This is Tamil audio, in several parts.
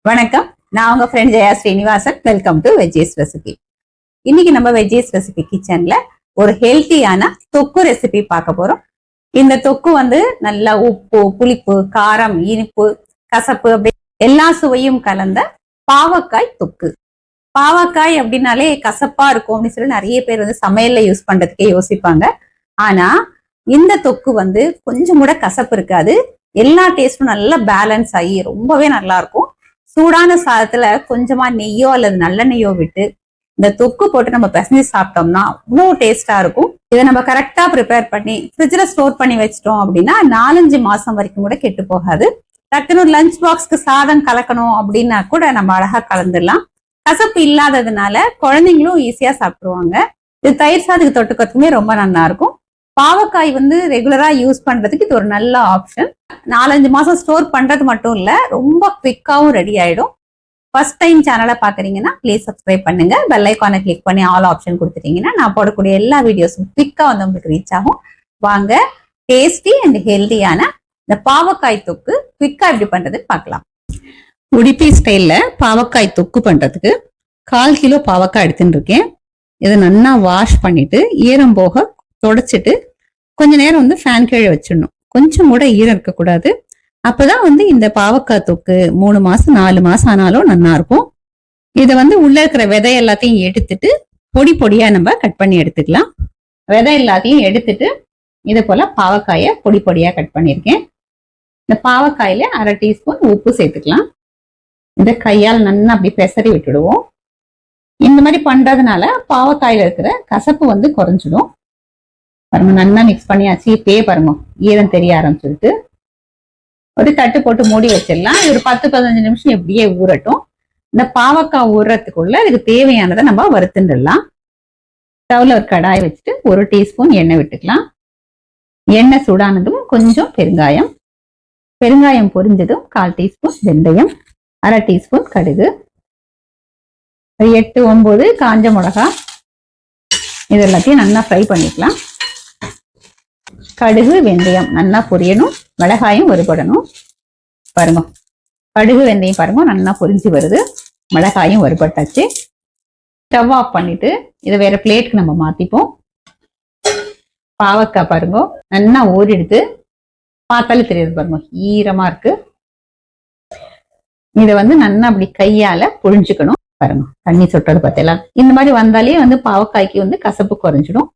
வணக்கம். நான் உங்க friend Jaya Srinivasan. Welcome to veggies recipe. இன்னைக்கு நம்ம வெஜ்ஜீஸ் ரெசிபி கிச்சன்ல ஒரு ஹெல்த்தியான தொக்கு ரெசிபி பார்க்க போறோம். இந்த தொக்கு நல்லா உப்பு, புளிப்பு, காரம், இனிப்பு, கசப்பு அப்படி எல்லா சுவையும் கலந்த பாவக்காய் தொக்கு. பாவக்காய் அப்படின்னாலே கசப்பா இருக்கும் அப்படின்னு சொல்லி நிறைய பேர் சமையல்ல யூஸ் பண்றதுக்கே யோசிப்பாங்க. ஆனா இந்த தொக்கு கொஞ்சம் கூட கசப்பு இருக்காது. எல்லா டேஸ்டும் நல்லா பேலன்ஸ் ஆகி ரொம்பவே நல்லா இருக்கும். சூடான சாதத்துல கொஞ்சமா நெய்யோ அல்லது நல்லெண்ணெய்யோ விட்டு இந்த தொக்கு போட்டு நம்ம பிசைஞ்சு சாப்பிட்டோம்னா அவ்வளோ டேஸ்டா இருக்கும். இதை நம்ம கரெக்டா ப்ரிப்பேர் பண்ணி ஃப்ரிட்ஜ்ல ஸ்டோர் பண்ணி வச்சிட்டோம் அப்படின்னா 4-5 மாசம் வரைக்கும் கூட கெட்டு போகாது. டக்குனு ஒரு லஞ்ச் பாக்ஸ்க்கு சாதம் கலக்கணும் அப்படின்னா கூட நம்ம அழகா கலந்துடலாம். கசப்பு இல்லாததுனால குழந்தைங்களும் ஈஸியா சாப்பிடுவாங்க. இது தயிர் சாதத்துக்கு தொட்டுக்கிறதுக்குமே ரொம்ப நல்லா இருக்கும். பாவக்காய் ரெகுலரா யூஸ் பண்றதுக்கு இது ஒரு நல்ல ஆப்ஷன். 4-5 மாசம் ஸ்டோர் பண்றது மட்டும் இல்ல, ரொம்ப குவிக்காவும் ரெடி ஆயிடும். ஃபர்ஸ்ட் டைம் சேனலை பாக்குறீங்கன்னா ப்ளீஸ் சப்ஸ்கிரைப் பண்ணுங்க. பெல் ஐகானை கிளிக் பண்ணி ஆல் ஆப்ஷன் கொடுத்துட்டீங்கன்னா நான் போடக்கூடிய எல்லா வீடியோஸும் குவிக்கா உங்களுக்கு ரீச் ஆகும். வாங்க டேஸ்டி அண்ட் ஹெல்தியான இந்த பாவக்காய் தொக்கு குவிக்கா எப்படி பண்றதுன்னு பார்க்கலாம். உடுப்பி ஸ்டைல்ல பாவக்காய் தொக்கு பண்றதுக்கு 1/4 கிலோ பாவக்காய் எடுத்துட்டு இருக்கேன். இதை நல்லா வாஷ் பண்ணிட்டு ஈரம் போக தொடச்சிட்டு கொஞ்ச நேரம் ஃபேன் கீழே வச்சிடணும். கொஞ்சம் கூட ஈரம் இருக்கக்கூடாது. அப்பதான் இந்த பாவக்காய் தொக்கு 3 மாசம் 4 மாசம் ஆனாலும் நல்லா இருக்கும். இதை உள்ள இருக்கிற விதை எல்லாத்தையும் எடுத்துட்டு பொடி பொடியா நம்ம கட் பண்ணி எடுத்துக்கலாம். விதை எல்லாத்தையும் எடுத்துட்டு இதை போல பாவக்காய பொடி பொடியா கட் பண்ணியிருக்கேன். இந்த பாவக்காயில 1/2 டீஸ்பூன் உப்பு சேர்த்துக்கலாம். இந்த கையால் நல்லா அப்படி பெசரி விட்டுடுவோம். இந்த மாதிரி பண்றதுனால பாவக்காயில இருக்கிற கசப்பு குறைஞ்சிடும். பாருங்க, நல்லா மிக்ஸ் பண்ணியாச்சு. இப்பயே பாருங்க ஈரம் தெரிய ஆரம்பிச்சிருக்கு. ஒரு தட்டு போட்டு மூடி வச்சிடலாம். ஒரு 10-15 நிமிஷம் எப்படியே ஊறட்டும். இந்த பாவக்காய் ஊறுறதுக்குள்ள இதுக்கு தேவையானதை நம்ம வறுத்துடலாம். ஸ்டவ்ல ஒரு கடாய் வச்சுட்டு 1 டீஸ்பூன் எண்ணெய் விட்டுக்கலாம். எண்ணெய் சூடானதும் கொஞ்சம் பெருங்காயம் பொரிஞ்சதும் 1/4 டீஸ்பூன் வெந்தயம், 1/2 டீஸ்பூன் கடுகு, 8-9 காஞ்ச மிளகா, இது எல்லாத்தையும் நல்லா ஃப்ரை பண்ணிக்கலாம். கடுகு வெந்தயம் நல்லா பொரியணும். மிளகாயும் வறுபடணும். பாருங்க, கடுகு வெந்தயம் பாருங்க நல்லா பொரிஞ்சு வருது. மிளகாயும் வறுபட்டாச்சு. ஸ்டவ் ஆஃப் பண்ணிட்டு இதை வேற பிளேட்டுக்கு நம்ம மாத்திப்போம். பாவக்காய் பாருங்க நல்லா ஊறிடுது. பார்த்தாலே தெரியுது பாருங்க, ஈரமா இருக்கு. இதை நல்லா அப்படி கையால புழிஞ்சுக்கணும். பாருங்க தண்ணி சொட்டது பார்த்தலாம். இந்த மாதிரி வந்தாலே பாவக்காய்க்கு கசப்பு குறைஞ்சிடும்.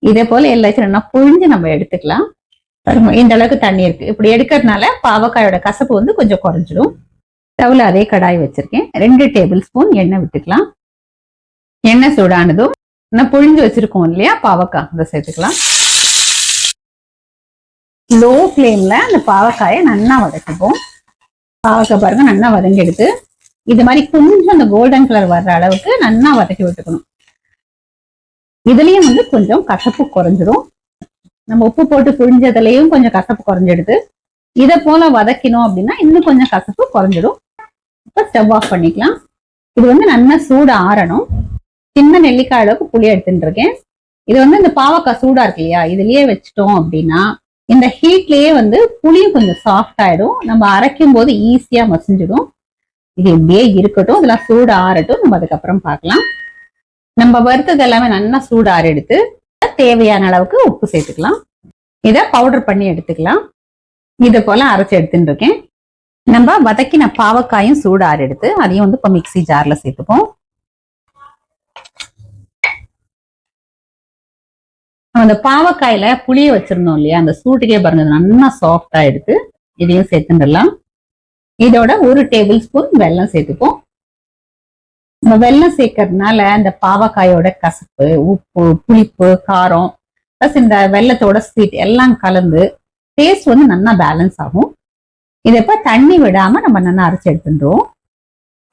இதே போல எல்லாத்தையும் நல்லா புழிஞ்சு நம்ம எடுத்துக்கலாம். பாருங்க இந்த அளவுக்கு தண்ணி இருக்கு. இப்படி எடுக்கிறதுனால பாவக்காயோட கசப்பு கொஞ்சம் குறைஞ்சிடும். ஸ்டவ்ல அதே கடாய் வச்சிருக்கேன். 2 டேபிள் ஸ்பூன் எண்ணெய் விட்டுக்கலாம். எண்ணெய் சூடானதும் நான் புழிஞ்சு வச்சிருக்கோம் இல்லையா பாவக்காய், அதை சேர்த்துக்கலாம். லோ ஃப்ளேம்ல அந்த பாவக்காயை நல்லா வதக்கிப்போம். பாவக்காய் பாருங்க நல்லா வதங்கி எடுத்து இது மாதிரி கொஞ்சம் அந்த கோல்டன் கலர் வர்ற அளவுக்கு நல்லா வதக்கி விட்டுக்கணும். இதுலயும் கொஞ்சம் கசப்பு குறைஞ்சிடும். நம்ம உப்பு போட்டு புழிஞ்சதுலயும் கொஞ்சம் கசப்பு குறைஞ்சிடுது. இதை போல வதக்கினோம் அப்படின்னா இன்னும் கொஞ்சம் கசப்பு குறைஞ்சிடும். இப்ப ஸ்டவ் ஆஃப் பண்ணிக்கலாம். இது நல்லா சூடு ஆறணும். சின்ன நெல்லிக்காய் அளவுக்கு புளி எடுத்துட்டு இருக்கேன். இது இந்த பாவக்காய் சூடா இருக்கு இல்லையா, இதுலயே வச்சுட்டோம் அப்படின்னா இந்த ஹீட்லயே புளியும் கொஞ்சம் சாஃப்ட் ஆயிடும். நம்ம அரைக்கும் போது ஈஸியா மசிஞ்சிடும். இது இப்படியே இருக்கட்டும். இதெல்லாம் சூடு ஆறட்டும். நம்ம அதுக்கப்புறம் பார்க்கலாம். நம்ம வறுத்தது எல்லாமே நல்லா சூடு ஆற எடுத்து தேவையான அளவுக்கு உப்பு சேர்த்துக்கலாம். இதை பவுடர் பண்ணி எடுத்துக்கலாம். இதை போல அரைச்சு எடுத்துட்டு இருக்கேன். நம்ம வதக்கின பாவக்காயும் சூடு ஆற எடுத்து அதையும் இப்ப மிக்ஸி ஜார்ல சேர்த்துப்போம். அந்த பாவக்காயில புளிய வச்சிருந்தோம் இல்லையா, அந்த சூட்டுக்கே பாருங்க நல்லா சாஃப்டா எடுத்து இதையும் சேர்த்துடலாம். இதோட 1 டேபிள் ஸ்பூன் வெல்லம் சேர்த்துப்போம். நம்ம வெல்லம் சேர்க்கறதுனால இந்த பாவக்காயோட கசப்பு, உப்பு, புளிப்பு, காரம் பிளஸ் இந்த வெல்லத்தோட ஸ்வீட் எல்லாம் கலந்து டேஸ்ட் நல்லா பேலன்ஸ் ஆகும். இதப்ப தண்ணி விடாம நம்ம நல்லா அரைச்சு எடுத்துடுவோம்.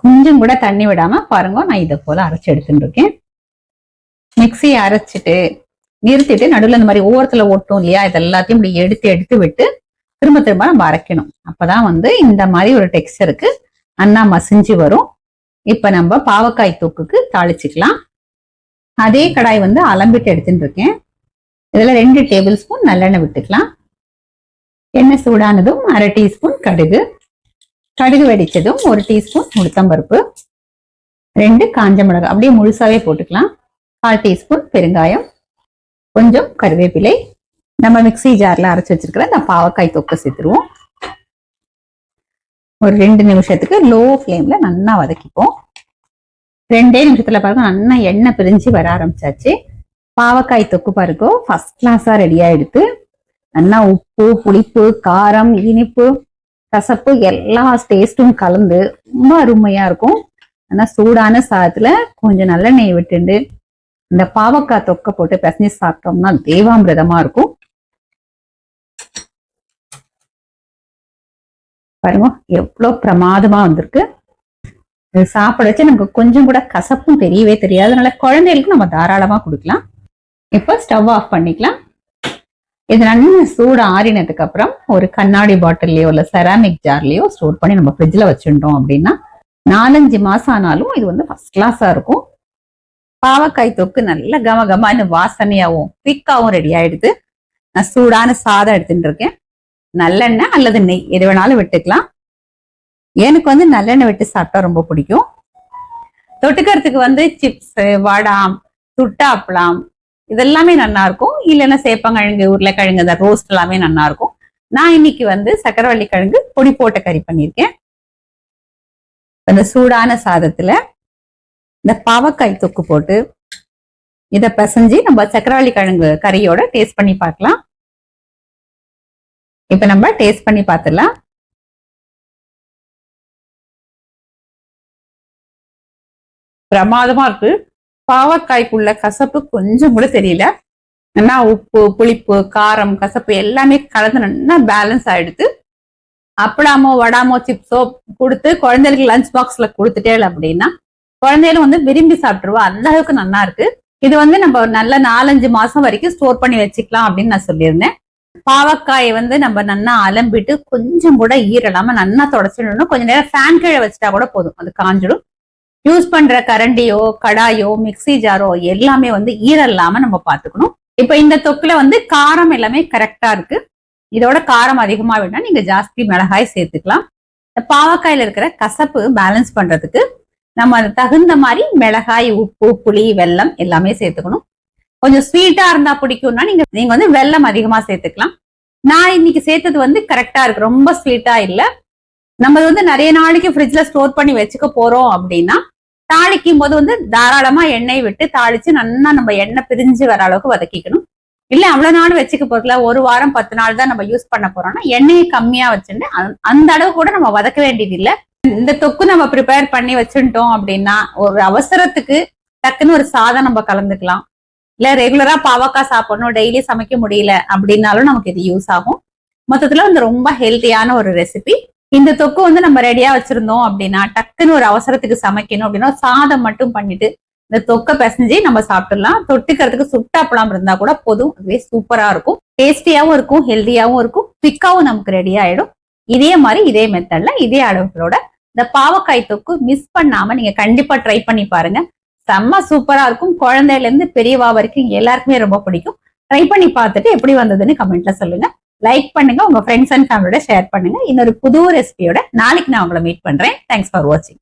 கொஞ்சம் கூட தண்ணி விடாம பாருங்க, நான் இதை போல அரைச்சு எடுத்துட்டு இருக்கேன். மிக்ஸியை அரைச்சிட்டு நிறுத்திட்டு நடுவில் இந்த மாதிரி ஓரத்துல ஓட்டும் இல்லையா, இது எல்லாத்தையும் இப்படி எடுத்து விட்டு திரும்ப நம்ம அரைக்கணும். அப்பதான் இந்த மாதிரி ஒரு டெக்ஸ்டருக்கு நல்லா மசிஞ்சு வரும். இப்ப நம்ம பாவக்காய் தொக்குக்கு தாளிச்சுக்கலாம். அதே கடாய் அலம்பிட்டு எடுத்துட்டு இருக்கேன். இதுல 2 டேபிள் ஸ்பூன் நல்லெண்ணெய் விட்டுக்கலாம். எண்ணெய் சூடானதும் 1/2 டீஸ்பூன் கடுகு, கடுகு வெடிச்சதும் 1 டீஸ்பூன் உளுத்தம்பருப்பு, 2 காஞ்ச மிளகாய் அப்படியே முழுசாவே போட்டுக்கலாம். 1/4 டீஸ்பூன் பெருங்காயம், கொஞ்சம் கருவேப்பிலை, நம்ம மிக்ஸி ஜார்ல அரைச்சு வச்சிருக்கிற இந்த பாவக்காய் தொக்கை சேர்த்துருவோம். ஒரு 2 நிமிஷத்துக்கு லோ ஃப்ளேம்ல நல்லா வதக்கிப்போம். 2 நிமிஷத்துல பாருங்க நல்லா எண்ணெய் பிரிஞ்சு வர ஆரம்பிச்சாச்சு. பாவக்காய் தொக்கு பாருங்க ஃபர்ஸ்ட் கிளாஸா ரெடி ஆயிடுத்து. நல்லா உப்பு, புளிப்பு, காரம், இனிப்பு, கசப்பு எல்லா டேஸ்டும் கலந்து ரொம்ப அருமையா இருக்கும். ஆனா சூடான சாதத்துல கொஞ்சம் நல்லெண்ணெய் விட்டுண்டு இந்த பாவக்காய் தொக்கை போட்டு பிசைஞ்சு சாப்பிட்டோம்னா தேவாமிரதமா இருக்கும். பாருங்க எவ்வளவு பிரமாதமா வந்திருக்கு. சாப்பிட வச்சு நமக்கு கொஞ்சம் கூட கசப்பும் தெரியவே தெரியாது. அதனால குழந்தைகளுக்கு நம்ம தாராளமா கொடுக்கலாம். இப்போ ஸ்டவ் ஆஃப் பண்ணிக்கலாம். இது நல்லா சூடு ஆறினதுக்கு அப்புறம் ஒரு கண்ணாடி பாட்டில்லையோ இல்ல செராமிக் ஜார்லயோ ஸ்டோர் பண்ணி நம்ம ஃப்ரிட்ஜ்ல வச்சுட்டோம் அப்படின்னா 4-5 மாசம் ஆனாலும் இது வந்து ஃபர்ஸ்ட் கிளாஸா இருக்கும். பாவக்காய் தொக்கு நல்ல கமகமான வாசனையாவும் குயிக்காவும் ரெடி ஆயிடுது. நான் சூடான சாதம் எடுத்துட்டு இருக்கேன். நல்லெண்ணெய் அல்லது நெய் எது வேணாலும் விட்டுக்கலாம். எனக்கு வந்து நல்லெண்ணெய் விட்டு சாப்பிட்டா ரொம்ப பிடிக்கும். தொட்டுக்கிறதுக்கு வந்து சிப்ஸ், வடாம், துட்டாப்பலாம் இதெல்லாமே நல்லா இருக்கும். இல்லைன்னா சேப்பங்கிழங்கு, உருளைக்கிழங்கு, இந்த ரோஸ்ட் எல்லாமே நல்லா இருக்கும். நான் இன்னைக்கு வந்து சக்கரவள்ளி கிழங்கு பொடி போட்ட கறி பண்ணியிருக்கேன். அந்த சூடான சாதத்துல இந்த பாவக்காய் தொக்கு போட்டு இதை பிசைஞ்சு நம்ம சக்கரவள்ளி கிழங்கு கறியோட டேஸ்ட் பண்ணி பார்க்கலாம். இப்ப நம்ம டேஸ்ட் பண்ணி பார்த்துடலாம். பிரமாதமா இருக்கு. பாவக்காய்க்குள்ள கசப்பு கொஞ்சம் கூட தெரியல. நல்லா உப்பு, புளிப்பு, காரம், கசப்பு எல்லாமே கலந்து நல்லா பேலன்ஸ் ஆயிடுது. அப்படாமோ வடாமோ சிப்ஸோ கொடுத்து குழந்தைகளுக்கு லஞ்ச் பாக்ஸ்ல கொடுத்துட்டே அப்படின்னா குழந்தைகளும் வந்து விரும்பி சாப்பிட்டுருவா. அந்த அளவுக்கு நல்லா இருக்கு. இது வந்து நம்ம நல்ல 4-5 மாசம் வரைக்கும் ஸ்டோர் பண்ணி வச்சுக்கலாம் அப்படின்னு நான் சொல்லியிருந்தேன். பாவக்காயை வந்து நம்ம நல்லா அலம்பிட்டு கொஞ்சம் கூட ஈரலாம நல்லா தொடச்சிடணும். கொஞ்சம் நேரம் ஃபேன் கீழே வச்சுட்டா கூட போதும், அது காஞ்சிடும். யூஸ் பண்ற கரண்டியோ, கடாயோ, மிக்ஸி ஜாரோ எல்லாமே வந்து ஈரல்லாம நம்ம பாத்துக்கணும். இப்ப இந்த தொக்குல வந்து காரம் எல்லாமே கரெக்டா இருக்கு. இதோட காரம் அதிகமா வேணா நீங்க ஜாஸ்தி மிளகாய் சேர்த்துக்கலாம். இந்த பாவக்காயில இருக்கிற கசப்பு பேலன்ஸ் பண்றதுக்கு நம்ம தகுந்த மாதிரி மிளகாய், உப்பு, புளி, வெல்லம் எல்லாமே சேர்த்துக்கணும். கொஞ்சம் ஸ்வீட்டா இருந்தா பிடிக்கும்னா நீங்க வந்து வெல்லம் அதிகமா சேர்த்துக்கலாம். நான் இன்னைக்கு சேர்த்தது வந்து கரெக்டா இருக்கு, ரொம்ப ஸ்வீட்டா இல்ல. நம்ம வந்து நிறைய நாளைக்கு ஃப்ரிட்ஜ்ல ஸ்டோர் பண்ணி வச்சுக்க போறோம் அப்படின்னா தாளிக்கும் போது வந்து தாராளமா எண்ணெய் விட்டு தாளிச்சு நல்லா நம்ம எண்ணெய் பிரிஞ்சு வர அளவுக்கு வதக்கிக்கணும். இல்ல அவ்வளவு நாள் வச்சுக்க போறதுல 1 வாரம் 10 நாள் தான் நம்ம யூஸ் பண்ண போறோம்னா எண்ணெயை கம்மியா வச்சுட்டு அந்த அளவு கூட நம்ம வதக்க வேண்டியது இல்ல. இந்த தொக்கு நம்ம ப்ரிப்பேர் பண்ணி வச்சுட்டோம் அப்படின்னா ஒரு அவசரத்துக்கு டக்குன்னு ஒரு சாதம் நம்ம கலந்துக்கலாம். இல்ல ரெகுலரா பாவக்காய் சாப்பிடணும், டெய்லி சமைக்க முடியல அப்படின்னாலும் நமக்கு இது யூஸ் ஆகும். மொத்தத்துல வந்து ரொம்ப ஹெல்த்தியான ஒரு ரெசிபி. இந்த தொக்கு வந்து நம்ம ரெடியா வச்சிருந்தோம் அப்படின்னா டக்குன்னு ஒரு அவசரத்துக்கு சமைக்கணும் அப்படின்னா சாதம் மட்டும் பண்ணிட்டு இந்த தொக்கை பிசைஞ்சு நம்ம சாப்பிட்டுடலாம். தொட்டுக்கிறதுக்கு சுட்டாப்பழம் இருந்தா கூட போதும், அதுவே சூப்பரா இருக்கும். டேஸ்டியாவும் இருக்கும், ஹெல்த்தியாவும் இருக்கும், குவிக்காவும் நமக்கு ரெடி ஆயிடும். இதே மாதிரி இதே மெத்தட்ல இதே அளவுகளோட இந்த பாவக்காய் தொக்கு மிஸ் பண்ணாம நீங்க கண்டிப்பா ட்ரை பண்ணி பாருங்க. செம்ம சூப்பரா இருக்கும். குழந்தையில இருந்து பெரியவா வரைக்கும் எல்லாருக்குமே ரொம்ப பிடிக்கும். ட்ரை பண்ணி பார்த்துட்டு எப்படி வந்ததுன்னு கமெண்ட்ல சொல்லுங்க. லைக் பண்ணுங்க, உங்க ஃப்ரெண்ட்ஸ் அண்ட் ஃபேமிலியோட ஷேர் பண்ணுங்க. இன்னொரு புது ரெசிபியோட நாளைக்கு நான் உங்களை மீட் பண்றேன். தேங்க்ஸ் ஃபார் வாட்சிங்.